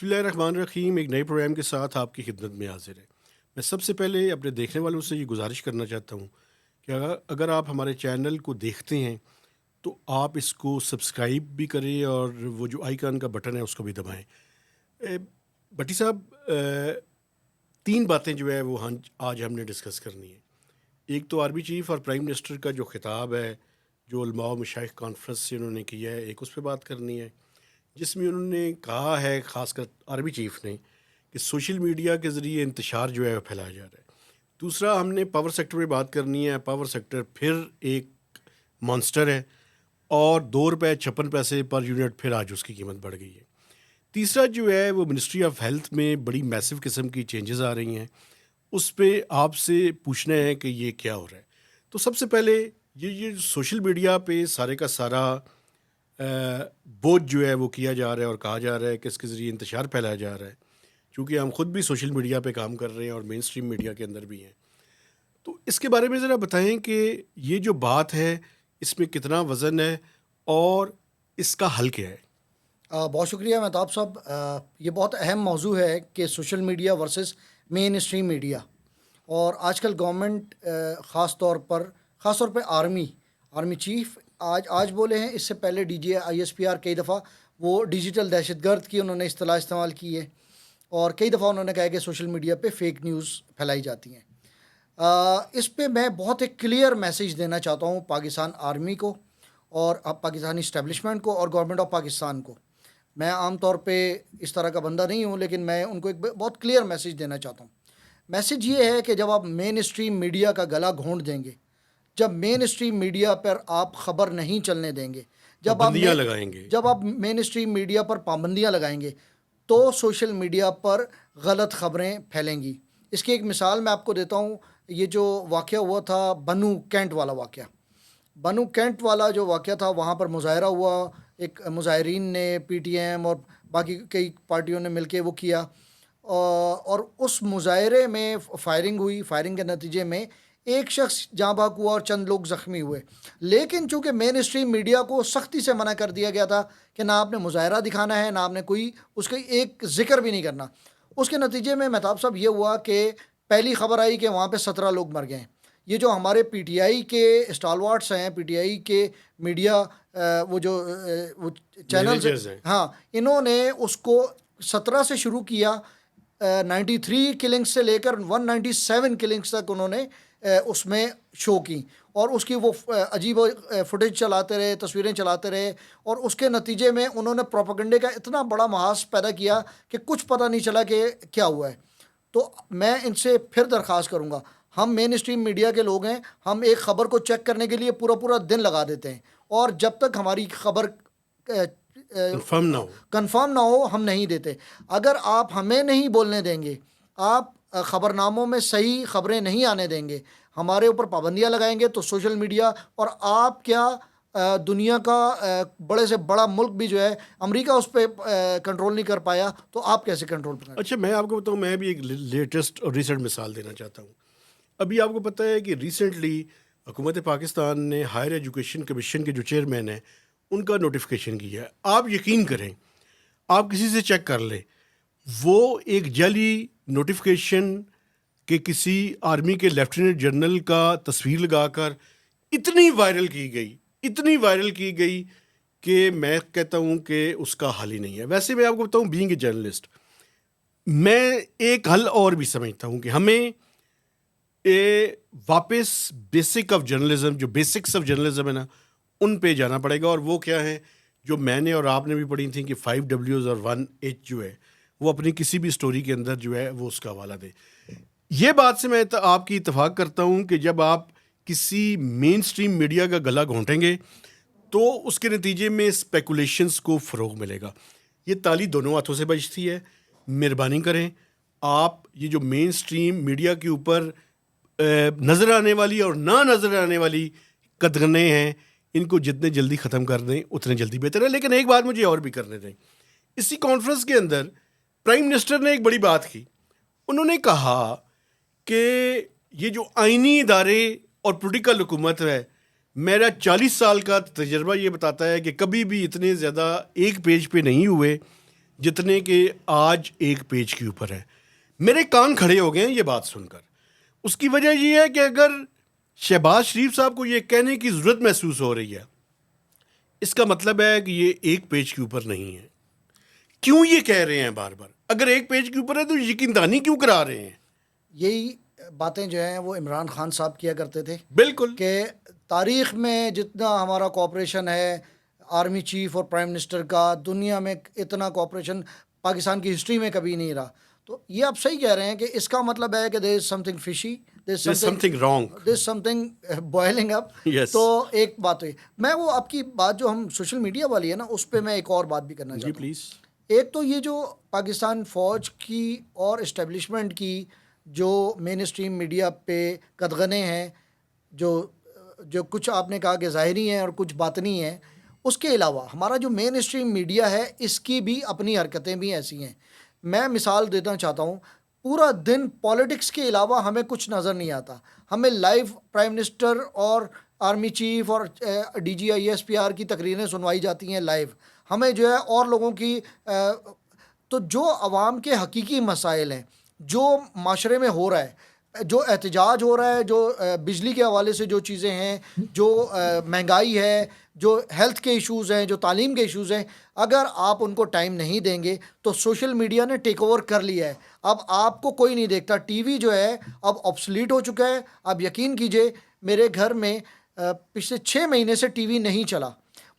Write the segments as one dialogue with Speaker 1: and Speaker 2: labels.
Speaker 1: بسم اللہ الرحمن الرحیم. ایک نئے پروگرام کے ساتھ آپ کی خدمت میں حاضر ہے. میں سب سے پہلے اپنے دیکھنے والوں سے یہ گزارش کرنا چاہتا ہوں کہ اگر آپ ہمارے چینل کو دیکھتے ہیں تو آپ اس کو سبسکرائب بھی کریں اور وہ جو آئیکن کا بٹن ہے اس کو بھی دبائیں. بٹی صاحب، تین باتیں جو ہے وہ آج ہم نے ڈسکس کرنی ہے. ایک تو آرمی چیف اور پرائم منسٹر کا جو خطاب ہے جو علماء و مشائخ کانفرنس سے انہوں نے کیا ہے، ایک اس پہ بات کرنی ہے جس میں انہوں نے کہا ہے، خاص کر آرمی چیف نے، کہ سوشل میڈیا کے ذریعے انتشار جو ہے وہ پھیلایا جا رہا ہے. دوسرا، ہم نے پاور سیکٹر پہ بات کرنی ہے. پاور سیکٹر پھر ایک مانسٹر ہے اور ₹2.56 پر یونٹ پھر آج اس کی قیمت بڑھ گئی ہے. تیسرا جو ہے وہ منسٹری آف ہیلتھ میں بڑی میسو قسم کی چینجز آ رہی ہیں، اس پہ آپ سے پوچھنا ہے کہ یہ کیا ہو رہا ہے. تو سب سے پہلے یہ سوشل میڈیا پہ سارے کا سارا بوجھ جو ہے وہ کیا جا رہا ہے اور کہا جا رہا ہے کہ اس کے ذریعے انتشار پھیلایا جا رہا ہے، چونکہ ہم خود بھی سوشل میڈیا پہ کام کر رہے ہیں اور مین سٹریم میڈیا کے اندر بھی ہیں. تو اس کے بارے میں ذرا بتائیں کہ یہ جو بات ہے اس میں کتنا وزن ہے اور اس کا حل کیا ہے؟
Speaker 2: بہت شکریہ مہتاب صاحب. یہ بہت اہم موضوع ہے کہ social media versus man stream media. اور آج کل گورنمنٹ خاص طور پہ آرمی چیف آج بولے ہیں. اس سے پہلے D G I S P R کئی دفعہ وہ ڈیجیٹل دہشت گرد کی انہوں نے اصطلاح استعمال کی ہے، اور کئی دفعہ انہوں نے کہا کہ سوشل میڈیا پہ فیک نیوز پھیلائی جاتی ہیں. اس پہ میں بہت ایک کلیئر میسیج دینا چاہتا ہوں پاکستان آرمی کو اور پاکستانی اسٹیبلشمنٹ کو اور گورنمنٹ آف پاکستان کو. میں عام طور پہ اس طرح کا بندہ نہیں ہوں، لیکن میں ان کو ایک بہت کلیئر میسیج دینا چاہتا ہوں. میسیج یہ ہے کہ جب آپ مین اسٹریم میڈیا کا گلا گھونٹ دیں گے، جب مین اسٹریم میڈیا پر آپ خبر نہیں چلنے دیں گے، جب آپ مین اسٹریم میڈیا پر پابندیاں لگائیں گے تو سوشل میڈیا پر غلط خبریں پھیلیں گی. اس کی ایک مثال میں آپ کو دیتا ہوں. یہ جو واقعہ ہوا تھا بنو کینٹ والا جو واقعہ تھا، وہاں پر مظاہرہ ہوا. ایک مظاہرین نے پی ٹی ایم اور باقی کئی پارٹیوں نے مل کے وہ کیا، اور اس مظاہرے میں فائرنگ ہوئی. فائرنگ کے نتیجے میں ایک شخص جاں بحق ہوا اور چند لوگ زخمی ہوئے. لیکن چونکہ مین اسٹریم میڈیا کو سختی سے منع کر دیا گیا تھا کہ نہ آپ نے مظاہرہ دکھانا ہے، نہ آپ نے کوئی اس کا ایک ذکر بھی نہیں کرنا. اس کے نتیجے میں مہتاب صاحب یہ ہوا کہ پہلی خبر آئی کہ وہاں پہ 17 لوگ مر گئے. یہ جو ہمارے پی ٹی آئی کے اسٹالوارٹس ہیں، پی ٹی آئی کے میڈیا وہ چینلز ہیں، ہاں، انہوں نے اس کو 17 سے شروع کیا. 93 کلنگز سے لے کر 197 کلنگز تک انہوں نے اس میں شو کی، اور اس کی وہ عجیب فوٹیج چلاتے رہے، تصویریں چلاتے رہے، اور اس کے نتیجے میں انہوں نے پروپیگنڈے کا اتنا بڑا محاذ پیدا کیا کہ کچھ پتہ نہیں چلا کہ کیا ہوا ہے. تو میں ان سے پھر درخواست کروں گا، ہم مین اسٹریم میڈیا کے لوگ ہیں، ہم ایک خبر کو چیک کرنے کے لیے پورا دن لگا دیتے ہیں، اور جب تک ہماری خبر کنفرم نہ ہو ہم نہیں دیتے. اگر آپ ہمیں نہیں بولنے دیں گے، آپ خبرناموں میں صحیح خبریں نہیں آنے دیں گے، ہمارے اوپر پابندیاں لگائیں گے، تو سوشل میڈیا اور آپ کیا دنیا کا بڑے سے بڑا ملک بھی جو ہے امریکہ اس پہ کنٹرول نہیں کر پایا، تو آپ کیسے کنٹرول کریں؟
Speaker 1: اچھا، میں آپ کو بتاؤں، میں بھی ایک لیٹسٹ اور ریسنٹ مثال دینا چاہتا ہوں. ابھی آپ کو پتہ ہے کہ ریسنٹلی حکومت پاکستان نے ہائر ایجوکیشن کمیشن کے جو چیئرمین ہیں ان کا نوٹیفیکیشن کیا ہے. آپ یقین کریں، آپ کسی سے چیک کر لیں، وہ ایک جعلی نوٹیفیکیشن کہ کسی آرمی کے لیفٹیننٹ جنرل کا تصویر لگا کر اتنی وائرل کی گئی کہ میں کہتا ہوں کہ اس کا حل ہی نہیں ہے. ویسے میں آپ کو بتاؤں، بینگ اے جرنلسٹ، میں ایک حل اور بھی سمجھتا ہوں کہ ہمیں واپس بیسکس آف جرنلزم ہے نا، ان پہ جانا پڑے گا. اور وہ کیا ہے جو میں نے اور آپ نے بھی پڑھی تھیں کہ 5 Ws اور 1 H جو ہے وہ اپنی کسی بھی سٹوری کے اندر جو ہے وہ اس کا حوالہ دے. یہ بات سے میں آپ کی اتفاق کرتا ہوں کہ جب آپ کسی مین سٹریم میڈیا کا گلا گھونٹیں گے تو اس کے نتیجے میں اسپیکولیشنز کو فروغ ملے گا. یہ تالی دونوں ہاتھوں سے بجتی ہے. مہربانی کریں، آپ یہ جو مین سٹریم میڈیا کے اوپر نظر آنے والی اور نہ نظر آنے والی قدغنیں ہیں، ان کو جتنے جلدی ختم کر دیں اتنے جلدی بہتر ہے. لیکن ایک بات مجھے اور بھی کرنے دیں. اسی کانفرنس کے اندر پرائم منسٹر نے ایک بڑی بات کی. انہوں نے کہا کہ یہ جو آئینی ادارے اور پولیٹیکل حکومت ہے، میرا 40 سال کا تجربہ یہ بتاتا ہے کہ کبھی بھی اتنے زیادہ ایک پیج پہ نہیں ہوئے جتنے کہ آج ایک پیج کے اوپر ہے. میرے کان کھڑے ہو گئے ہیں یہ بات سن کر. اس کی وجہ یہ ہے کہ اگر شہباز شریف صاحب کو یہ کہنے کی ضرورت محسوس ہو رہی ہے، اس کا مطلب ہے کہ یہ ایک پیج کے اوپر نہیں ہے. کیوں یہ کہہ رہے ہیں بار بار؟ اگر ایک پیج کے اوپر ہے تو یقین دہانی کیوں کرا رہے ہیں؟
Speaker 2: یہی باتیں جو ہیں وہ عمران خان صاحب کیا کرتے تھے
Speaker 1: بالکل.
Speaker 2: کہ تاریخ میں جتنا ہمارا کوآپریشن ہے آرمی چیف اور پرائم منسٹر کا، دنیا میں اتنا کوآپریشن پاکستان کی ہسٹری میں کبھی نہیں رہا. تو یہ آپ صحیح کہہ رہے ہیں کہ اس کا مطلب ہے کہ دیر از سم تھنگ فشی، دیر از
Speaker 1: There's something wrong.
Speaker 2: دیر از سم تھنگ بوائلنگ اپ.
Speaker 1: Yes.
Speaker 2: تو ایک بات ہوئی، میں وہ آپ کی بات جو ہم سوشل میڈیا والی ہے نا، اس پہ میں ایک اور بات بھی کرنا
Speaker 1: جی
Speaker 2: چاہتا ہوں.
Speaker 1: پلیز.
Speaker 2: ایک تو یہ جو پاکستان فوج کی اور اسٹیبلشمنٹ کی جو مین اسٹریم میڈیا پہ قدغنے ہیں، جو کچھ آپ نے کہا کہ ظاہری ہیں اور کچھ باطنی ہیں، اس کے علاوہ ہمارا جو مین اسٹریم میڈیا ہے اس کی بھی اپنی حرکتیں بھی ایسی ہیں. میں مثال دینا چاہتا ہوں، پورا دن پالیٹکس کے علاوہ ہمیں کچھ نظر نہیں آتا. ہمیں لائیو پرائم منسٹر اور آرمی چیف اور D G I S P R کی تقریریں سنوائی جاتی ہیں لائیو. ہمیں جو ہے اور لوگوں کی تو جو عوام کے حقیقی مسائل ہیں، جو معاشرے میں ہو رہا ہے، جو احتجاج ہو رہا ہے، جو بجلی کے حوالے سے جو چیزیں ہیں، جو مہنگائی ہے، جو ہیلتھ کے ایشوز ہیں، جو تعلیم کے ایشوز ہیں، اگر آپ ان کو ٹائم نہیں دیں گے تو سوشل میڈیا نے ٹیک اوور کر لیا ہے. اب آپ کو کوئی نہیں دیکھتا. ٹی وی جو ہے اب آبسلیٹ ہو چکا ہے. آپ یقین کیجئے میرے گھر میں پچھلے 6 مہینے سے ٹی وی نہیں چلا.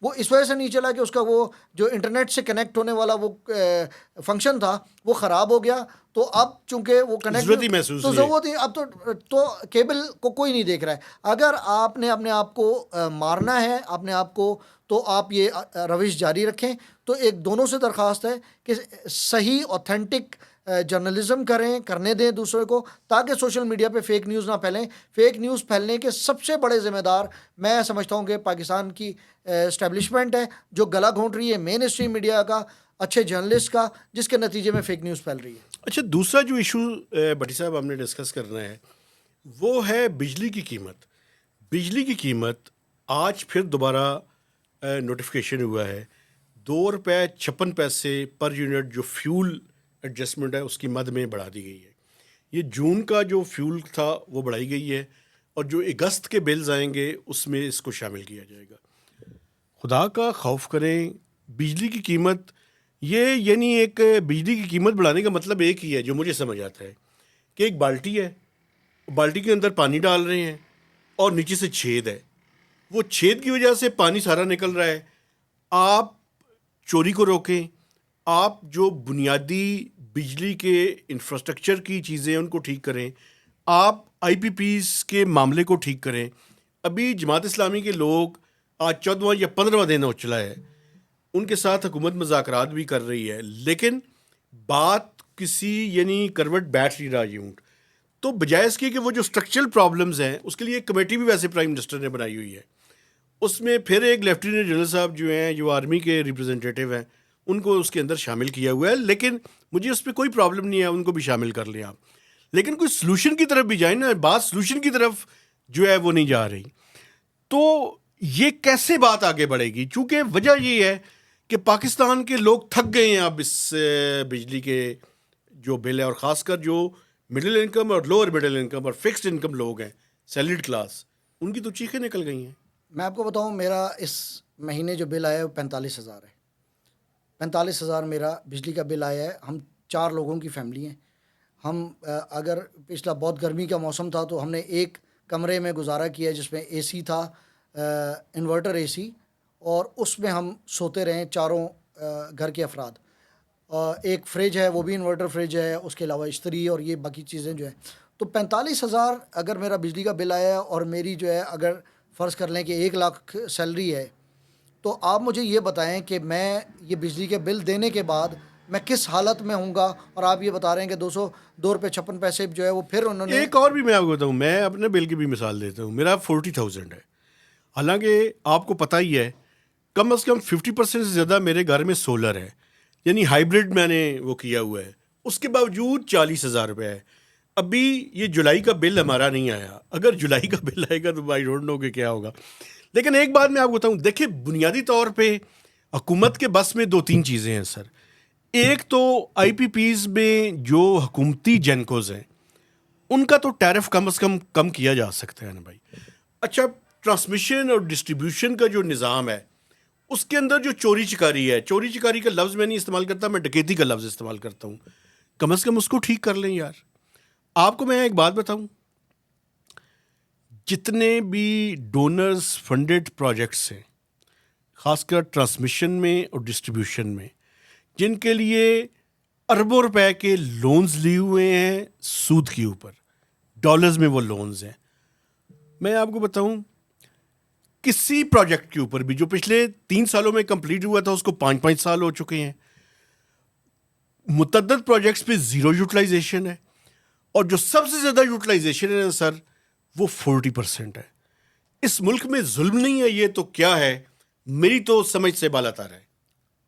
Speaker 2: وہ اس وجہ سے نہیں چلا کہ اس کا وہ جو انٹرنیٹ سے کنیکٹ ہونے والا وہ فنکشن تھا وہ خراب ہو گیا. تو اب چونکہ وہ کنیکٹ
Speaker 1: ضرورت ہی محسوس
Speaker 2: تو
Speaker 1: نہیں ہے.
Speaker 2: ضرورت ہی اب تو کیبل کو کوئی نہیں دیکھ رہا ہے. اگر آپ نے اپنے آپ کو مارنا ہے اپنے آپ کو، تو آپ یہ روش جاری رکھیں. تو ایک دونوں سے درخواست ہے کہ صحیح اوتھینٹک جرنلزم کرنے دیں دوسرے کو، تاکہ سوشل میڈیا پہ فیک نیوز نہ پھیلیں. فیک نیوز پھیلنے کے سب سے بڑے ذمہ دار میں سمجھتا ہوں کہ پاکستان کی اسٹیبلشمنٹ ہے، جو گلا گھونٹ رہی ہے مین اسٹریم میڈیا کا، اچھے جرنلسٹ کا، جس کے نتیجے میں فیک نیوز پھیل رہی ہے.
Speaker 1: اچھا، دوسرا جو ایشو بھٹی صاحب ہم نے ڈسکس کرنا ہے وہ ہے بجلی کی قیمت. بجلی کی قیمت آج پھر دوبارہ نوٹیفیکیشن ہوا ہے. 2.56 پر یونٹ جو فیول ایڈجسٹمنٹ ہے اس کی مد میں بڑھا دی گئی ہے. یہ جون کا جو فیول تھا وہ بڑھائی گئی ہے، اور جو اگست کے بلز آئیں گے اس میں اس کو شامل کیا جائے گا. خدا کا خوف کریں. بجلی کی قیمت یہ یعنی ایک بجلی کی قیمت بڑھانے کا مطلب ایک ہی ہے جو مجھے سمجھ آتا ہے کہ ایک بالٹی ہے، بالٹی کے اندر پانی ڈال رہے ہیں اور نیچے سے چھید ہے. وہ چھید کی وجہ سے پانی سارا نکل رہا ہے. آپ چوری کو روکیں، آپ جو بنیادی بجلی کے انفراسٹرکچر کی چیزیں ان کو ٹھیک کریں، آپ آئی پی پیز کے معاملے کو ٹھیک کریں. ابھی جماعت اسلامی کے لوگ آج 14واں یا 15واں دن ہو چلا ہے، ان کے ساتھ حکومت مذاکرات بھی کر رہی ہے، لیکن بات کسی یعنی کروٹ بیٹھ نہیں رہا یونٹ. تو بجائے اس کی کہ وہ جو اسٹرکچرل پرابلمز ہیں اس کے لیے ایک کمیٹی بھی ویسے پرائم منسٹر نے بنائی ہوئی ہے. اس میں پھر ایک لیفٹیننٹ جنرل صاحب جو ہیں، جو آرمی کے ریپرزنٹیٹیو ہیں، ان کو اس کے اندر شامل کیا ہوا ہے. لیکن مجھے اس پہ کوئی پرابلم نہیں ہے، ان کو بھی شامل کر لیں آپ. لیکن کوئی سلوشن کی طرف بھی جائیں نا. بات سلوشن کی طرف جو ہے وہ نہیں جا رہی. تو یہ کیسے بات آگے بڑھے گی؟ چونکہ وجہ یہ ہے کہ پاکستان کے لوگ تھک گئے ہیں اب اس بجلی کے جو بل ہے، اور خاص کر جو مڈل انکم اور لوور مڈل انکم اور فکسڈ انکم لوگ ہیں، سیلریڈ کلاس، ان کی تو چیخیں نکل گئی ہیں.
Speaker 2: میں آپ کو بتاؤں، میرا اس مہینے جو بل آیا ہے وہ 45,000 ہے. 45,000 میرا بجلی کا بل آیا ہے. ہم 4 لوگوں کی فیملی ہیں. ہم اگر پچھلا بہت گرمی کا موسم تھا تو ہم نے ایک کمرے میں گزارا کیا جس میں اے سی تھا، انورٹر اے سی، اور اس میں ہم سوتے رہے چاروں گھر کے افراد. ایک فریج ہے، وہ بھی انورٹر فریج ہے، اس کے علاوہ استری اور یہ باقی چیزیں جو ہیں. تو 45,000 اگر میرا بجلی کا بل آیا ہے، اور میری جو ہے اگر فرض کر لیں کہ 1 لاکھ سیلری ہے، تو آپ مجھے یہ بتائیں کہ میں یہ بجلی کے بل دینے کے بعد میں کس حالت میں ہوں گا. اور آپ یہ بتا رہے ہیں کہ 202.56 جو ہے وہ پھر انہوں نے.
Speaker 1: ایک اور بھی میں آپ کو بتاؤں، میں اپنے بل کی بھی مثال دیتا ہوں. میرا 40,000 ہے. حالانکہ آپ کو پتہ ہی ہے کم از کم 50% سے زیادہ میرے گھر میں سولر ہے، یعنی ہائیبرڈ میں نے وہ کیا ہوا ہے. اس کے باوجود 40,000 روپے ہے. ابھی یہ جولائی کا بل ہمارا نہیں آیا. اگر جولائی کا بل آئے گا تو آئی ڈونٹ نو کہ کیا ہوگا. لیکن ایک بات میں آپ کو بتاؤں، دیکھیں بنیادی طور پہ حکومت کے بس میں 2-3 چیزیں ہیں سر. ایک تو آئی پی پیز میں جو حکومتی جینکوز ہیں ان کا تو ٹیرف کم از کم کیا جا سکتا ہے نا بھائی. اچھا ٹرانسمیشن اور ڈسٹریبیوشن کا جو نظام ہے اس کے اندر جو چوری چکاری ہے، چوری چکاری کا لفظ میں نہیں استعمال کرتا، میں ڈکیتی کا لفظ استعمال کرتا ہوں. کم از کم اس کو ٹھیک کر لیں یار. آپ کو میں ایک بات بتاؤں، جتنے بھی ڈونرز فنڈڈ پروجیکٹس ہیں خاص کر ٹرانسمیشن میں اور ڈسٹریبیوشن میں، جن کے لیے اربوں روپے کے لونز لیے ہوئے ہیں سود کے اوپر، ڈالرز میں وہ لونز ہیں، میں آپ کو بتاؤں کسی پروجیکٹ کے اوپر بھی جو پچھلے 3 سالوں میں کمپلیٹ ہوا تھا اس کو 5 سال ہو چکے ہیں. متعدد پروجیکٹس پہ زیرو یوٹیلائزیشن ہے، اور جو سب سے زیادہ یوٹیلائزیشن ہے سر وہ 40% ہے. اس ملک میں ظلم نہیں ہے یہ تو کیا ہے؟ میری تو سمجھ سے بالا تر ہے.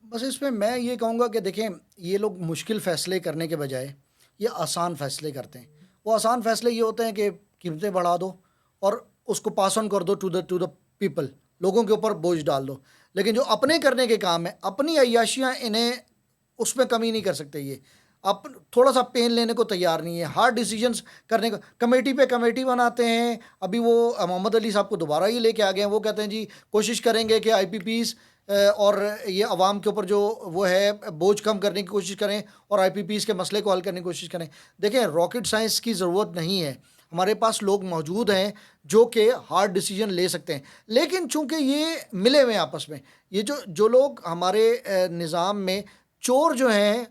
Speaker 2: بس اس میں یہ کہوں گا کہ دیکھیں یہ لوگ مشکل فیصلے کرنے کے بجائے یہ آسان فیصلے کرتے ہیں. وہ آسان فیصلے یہ ہوتے ہیں کہ قیمتیں بڑھا دو اور اس کو پاس آن کر دو ٹو دا پیپل، لوگوں کے اوپر بوجھ ڈال دو. لیکن جو اپنے کرنے کے کام ہیں، اپنی عیاشیاں، انہیں اس میں کمی نہیں کر سکتے. یہ اب تھوڑا سا پین لینے کو تیار نہیں ہے، ہارڈ ڈیسیجنز کرنے کو. کمیٹی پہ کمیٹی بناتے ہیں. ابھی وہ محمد علی صاحب کو دوبارہ یہ لے کے آ گئے ہیں. وہ کہتے ہیں جی کوشش کریں گے کہ آئی پی پیز اور یہ عوام کے اوپر جو وہ ہے بوجھ کم کرنے کی کوشش کریں اور آئی پی پیز کے مسئلے کو حل کرنے کی کوشش کریں. دیکھیں راکٹ سائنس کی ضرورت نہیں ہے، ہمارے پاس لوگ موجود ہیں جو کہ ہارڈ ڈیسیجن لے سکتے ہیں. لیکن چونکہ یہ ملے ہوئے ہیں آپس میں، یہ جو لوگ ہمارے نظام میں چور جو ہیں،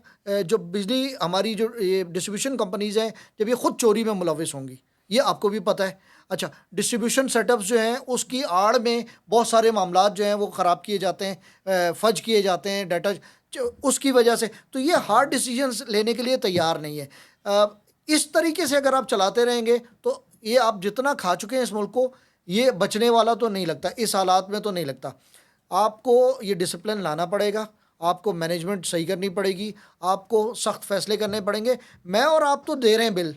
Speaker 2: جو بجلی ہماری جو یہ ڈسٹریبیوشن کمپنیز ہیں، جب یہ خود چوری میں ملوث ہوں گی، یہ آپ کو بھی پتہ ہے. اچھا ڈسٹریبیوشن سیٹ اپس جو ہیں اس کی آڑ میں بہت سارے معاملات جو ہیں وہ خراب کیے جاتے ہیں، فج کیے جاتے ہیں ڈیٹا اس کی وجہ سے. تو یہ ہارڈ ڈیسیجنز لینے کے لیے تیار نہیں ہے. اس طریقے سے اگر آپ چلاتے رہیں گے تو یہ آپ جتنا کھا چکے ہیں اس ملک کو، یہ بچنے والا تو نہیں لگتا، اس حالات میں تو نہیں لگتا. آپ کو یہ ڈسپلن لانا پڑے گا، آپ کو مینجمنٹ صحیح کرنی پڑے گی، آپ کو سخت فیصلے کرنے پڑیں گے. میں اور آپ تو دے رہے ہیں بل،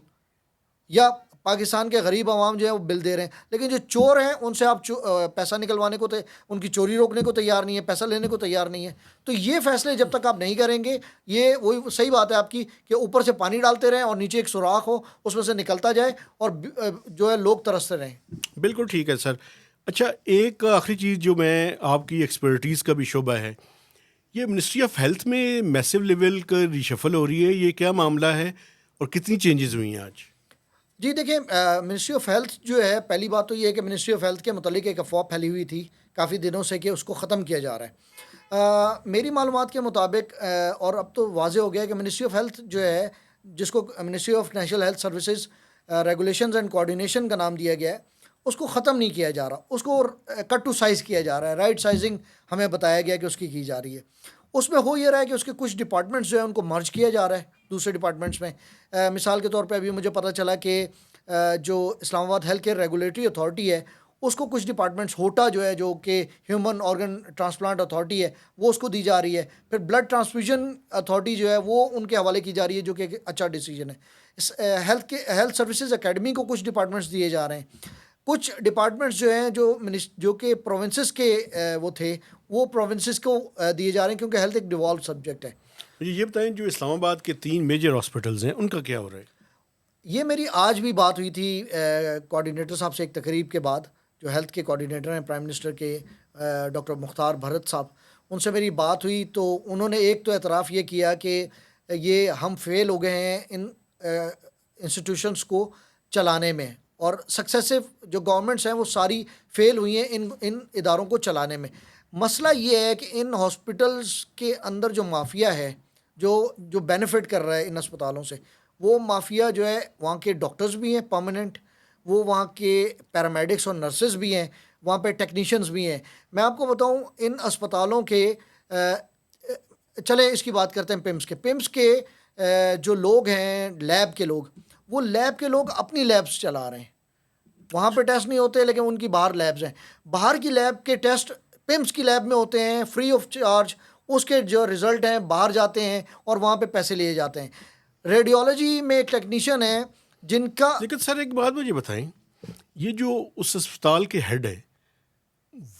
Speaker 2: یا پاکستان کے غریب عوام جو ہے وہ بل دے رہے ہیں، لیکن جو چور ہیں ان سے آپ پیسہ نکلوانے کو ان کی چوری روکنے کو تیار نہیں ہے، پیسہ لینے کو تیار نہیں ہے. تو یہ فیصلے جب تک آپ نہیں کریں گے، یہ وہی صحیح بات ہے آپ کی کہ اوپر سے پانی ڈالتے رہیں اور نیچے ایک سوراخ ہو اس میں سے نکلتا جائے اور جو ہے لوگ ترستے رہیں.
Speaker 1: بالکل ٹھیک ہے سر. اچھا ایک آخری چیز جو میں آپ کی ایکسپرٹیز کا بھی شعبہ ہے، یہ منسٹری آف ہیلتھ میں میسو لیول کا ریشفل ہو رہی ہے، یہ کیا معاملہ ہے اور کتنی چینجز ہوئی ہیں آج؟
Speaker 2: جی دیکھیں منسٹری آف ہیلتھ جو ہے، پہلی بات تو یہ ہے کہ منسٹری آف ہیلتھ کے متعلق ایک افواہ پھیلی ہوئی تھی کافی دنوں سے کہ اس کو ختم کیا جا رہا ہے. میری معلومات کے مطابق اور اب تو واضح ہو گیا ہے کہ منسٹری آف ہیلتھ جو ہے، جس کو ministry of national health services regulations and coordination کا نام دیا گیا ہے، اس کو ختم نہیں کیا جا رہا، اس کو کٹ ٹو سائز کیا جا رہا ہے. رائٹ سائزنگ ہمیں بتایا گیا کہ اس کی جا رہی ہے. اس میں ہو یہ رہا ہے کہ اس کے کچھ ڈپارٹمنٹس جو ہیں ان کو مرج کیا جا رہا ہے دوسرے ڈپارٹمنٹس میں. مثال کے طور پہ ابھی مجھے پتہ چلا کہ جو اسلام آباد ہیلتھ کیئر ریگولیٹری اتھارٹی ہے، اس کو کچھ ڈپارٹمنٹس، ہوٹا جو ہے جو کہ ہیومن آرگن ٹرانسپلانٹ اتھارٹی ہے، وہ اس کو دی جا رہی ہے. پھر بلڈ ٹرانسفیوژن اتھارٹی جو ہے وہ ان کے حوالے کی جا رہی ہے، جو کہ ایک اچھا ڈیسیجن ہے. ہیلتھ سروسز اکیڈمی کو کچھ ڈپارٹمنٹس دیے جا رہے ہیں. کچھ ڈپارٹمنٹس جو ہیں جو کہ پروونسز کے وہ تھے، وہ پروونسز کو دیے جا رہے ہیں، کیونکہ ہیلتھ ایک ڈیوالو سبجیکٹ ہے.
Speaker 1: مجھے یہ بتائیں جو اسلام آباد کے 3 میجر ہاسپٹلز ہیں ان کا کیا ہو رہا ہے؟
Speaker 2: یہ میری آج بھی بات ہوئی تھی کوآرڈینیٹر صاحب سے ایک تقریب کے بعد، جو ہیلتھ کے کوآرڈینیٹر ہیں پرائم منسٹر کے، ڈاکٹر مختار بھرت صاحب، ان سے میری بات ہوئی تو انہوں نے ایک تو اعتراف یہ کیا کہ یہ ہم فیل ہو گئے ہیں ان انسٹیٹیوشنس کو چلانے میں، اور سکسیسو جو گورنمنٹس ہیں وہ ساری فیل ہوئی ہیں ان اداروں کو چلانے میں. مسئلہ یہ ہے کہ ان ہاسپٹلس کے اندر جو مافیا ہے، جو بینیفٹ کر رہا ہے ان اسپتالوں سے، وہ مافیا جو ہے وہاں کے ڈاکٹرز بھی ہیں پرماننٹ، وہ وہاں کے پیرامیڈکس اور نرسز بھی ہیں، وہاں پہ ٹیکنیشینز بھی ہیں. میں آپ کو بتاؤں ان اسپتالوں کے چلیں اس کی بات کرتے ہیں پمس کے جو لوگ ہیں، لیب کے لوگ، وہ لیب کے لوگ اپنی لیبس چلا رہے ہیں. وہاں پہ ٹیسٹ نہیں ہوتے لیکن ان کی باہر لیبز ہیں. باہر کی لیب کے ٹیسٹ پمس کی لیب میں ہوتے ہیں فری آف چارج. اس کے جو رزلٹ ہیں باہر جاتے ہیں اور وہاں پہ پیسے لیے جاتے ہیں. ریڈیولوجی میں ایک ٹیکنیشین ہے جن کا،
Speaker 1: لیکن سر ایک بات مجھے بتائیں، یہ جو اس اسپتال کے ہیڈ ہے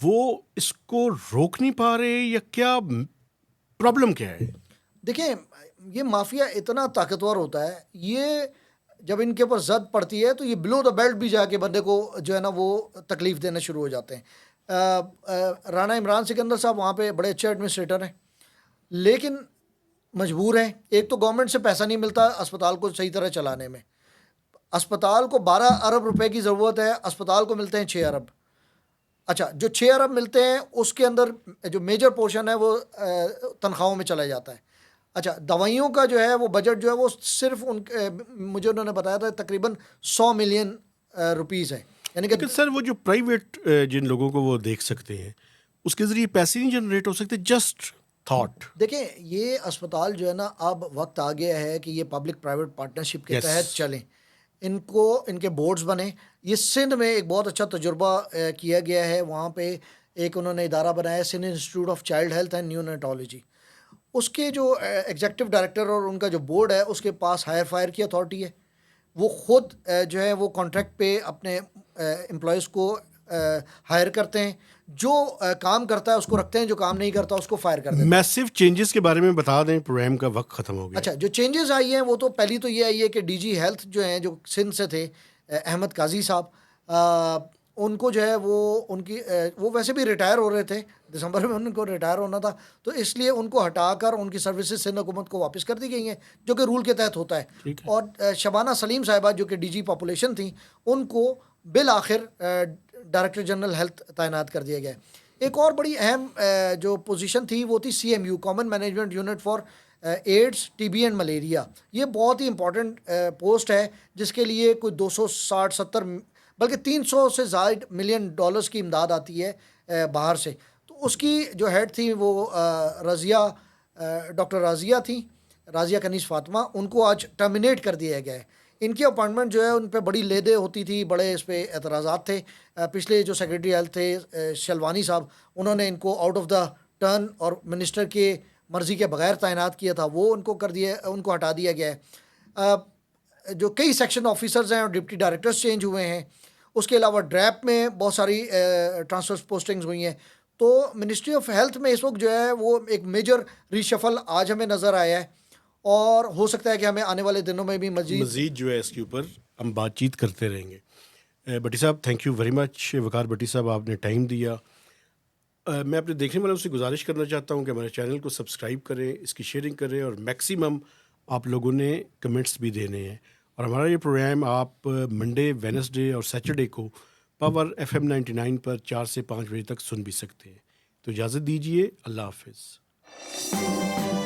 Speaker 1: وہ اس کو روک نہیں پا رہے یا کیا پرابلم کیا ہے؟
Speaker 2: دیکھیں یہ مافیا اتنا طاقتور ہوتا ہے، یہ جب ان کے اوپر زد پڑتی ہے تو یہ بلو دا بیلٹ بھی جا کے بندے کو جو ہے نا وہ تکلیف دینا شروع ہو جاتے ہیں۔ رانا عمران سکندر صاحب وہاں پہ بڑے اچھے ایڈمنسٹریٹر ہیں، لیکن مجبور ہیں۔ ایک تو گورنمنٹ سے پیسہ نہیں ملتا اسپتال کو صحیح طرح چلانے میں، اسپتال کو 12 ارب روپے کی ضرورت ہے، اسپتال کو ملتے ہیں 6 ارب۔ اچھا جو 6 ارب ملتے ہیں اس کے اندر جو میجر پورشن ہے وہ تنخواہوں میں چلا جاتا ہے۔ اچھا دوائیوں کا جو ہے وہ بجٹ جو ہے وہ صرف مجھے انہوں نے بتایا تھا تقریباً 100 ملین روپیز ہے، یعنی کہ
Speaker 1: لیکن سر وہ جو پرائیویٹ جن لوگوں کو وہ دیکھ سکتے ہیں اس کے ذریعے پیسے نہیں جنریٹ ہو سکتے؟ Just thought.
Speaker 2: دیکھیں یہ اسپتال جو ہے نا اب وقت آ گیا ہے کہ یہ پبلک پرائیویٹ پارٹنرشپ کے
Speaker 1: Yes.
Speaker 2: تحت چلیں، ان کے بورڈز بنے۔ یہ سندھ میں ایک بہت اچھا تجربہ کیا گیا ہے، وہاں پہ ایک انہوں نے ادارہ بنایا Sindh institute of child health and neonatology. اس کے جو ایگزیکٹو ڈائریکٹر اور ان کا جو بورڈ ہے اس کے پاس ہائر فائر کی اتھارٹی ہے، وہ خود جو ہے وہ کانٹریکٹ پہ اپنے امپلائیز کو ہائر کرتے ہیں، جو کام کرتا ہے اس کو رکھتے ہیں، جو کام نہیں کرتا اس کو فائر کر دیتے ہیں۔
Speaker 1: میسو چینجز کے بارے میں بتا دیں، پروگرام کا وقت ختم ہو گیا.
Speaker 2: اچھا جو چینجز آئی ہیں وہ تو پہلی تو یہ آئی ہے کہ ڈی جی ہیلتھ جو ہیں جو سندھ سے تھے احمد قاضی صاحب، ان کو جو ہے وہ ویسے بھی ریٹائر ہو رہے تھے، دسمبر میں ان کو ریٹائر ہونا تھا، تو اس لیے ان کو ہٹا کر ان کی سروسز سندھ حکومت کو واپس کر دی گئی ہیں، جو کہ رول کے تحت ہوتا ہے۔
Speaker 1: ٹھیک ہے.
Speaker 2: اور شبانہ سلیم صاحبہ جو کہ ڈی جی پاپولیشن تھیں، ان کو بالآخر ڈائریکٹر جنرل ہیلتھ تعینات کر دیا گیا۔ ایک اور بڑی اہم جو پوزیشن تھی وہ تھی C M U, common management unit for AIDS, T B and malaria. یہ بہت ہی امپورٹنٹ پوسٹ ہے جس کے لیے کوئی 260-70 بلکہ 300 سے زائد ملین ڈالرز کی امداد آتی ہے باہر سے۔ تو اس کی جو ہیڈ تھی وہ ڈاکٹر راضیہ تھیں، راضیہ کنیز فاطمہ، ان کو آج ٹرمینیٹ کر دیا گیا ہے۔ ان کی اپائنٹمنٹ جو ہے ان پہ بڑی لیدیں ہوتی تھی، بڑے اس پہ اعتراضات تھے۔ پچھلے جو سیکریٹری ہیلتھ تھے شلوانی صاحب، انہوں نے ان کو آؤٹ آف دا ٹرن اور منسٹر کے مرضی کے بغیر تعینات کیا تھا، وہ ان کو ہٹا دیا گیا ہے۔ جو کئی سیکشن آفیسرز ہیں اور ڈپٹی ڈائریکٹرز چینج ہوئے ہیں، اس کے علاوہ ڈریپ میں بہت ساری ٹرانسفر پوسٹنگز ہوئی ہیں۔ تو منسٹری آف ہیلتھ میں اس وقت جو ہے وہ ایک میجر ریشفل آج ہمیں نظر آیا ہے، اور ہو سکتا ہے کہ ہمیں آنے والے دنوں میں بھی
Speaker 1: مزید جو ہے اس کے اوپر ہم بات چیت کرتے رہیں گے۔ بٹی صاحب تھینک یو ویری مچ، وقار بٹی صاحب آپ نے ٹائم دیا۔ میں اپنے دیکھنے والوں سے گزارش کرنا چاہتا ہوں کہ ہمارے چینل کو سبسکرائب کریں، اس کی شیئرنگ کریں، اور میکسیمم آپ لوگوں نے کمنٹس بھی دینے ہیں۔ اور ہمارا یہ پروگرام آپ منڈے، وینسڈے اور سیٹرڈے کو پاور FM 99 پر 4 سے 5 بجے تک سن بھی سکتے ہیں۔ تو اجازت دیجیے، اللہ حافظ۔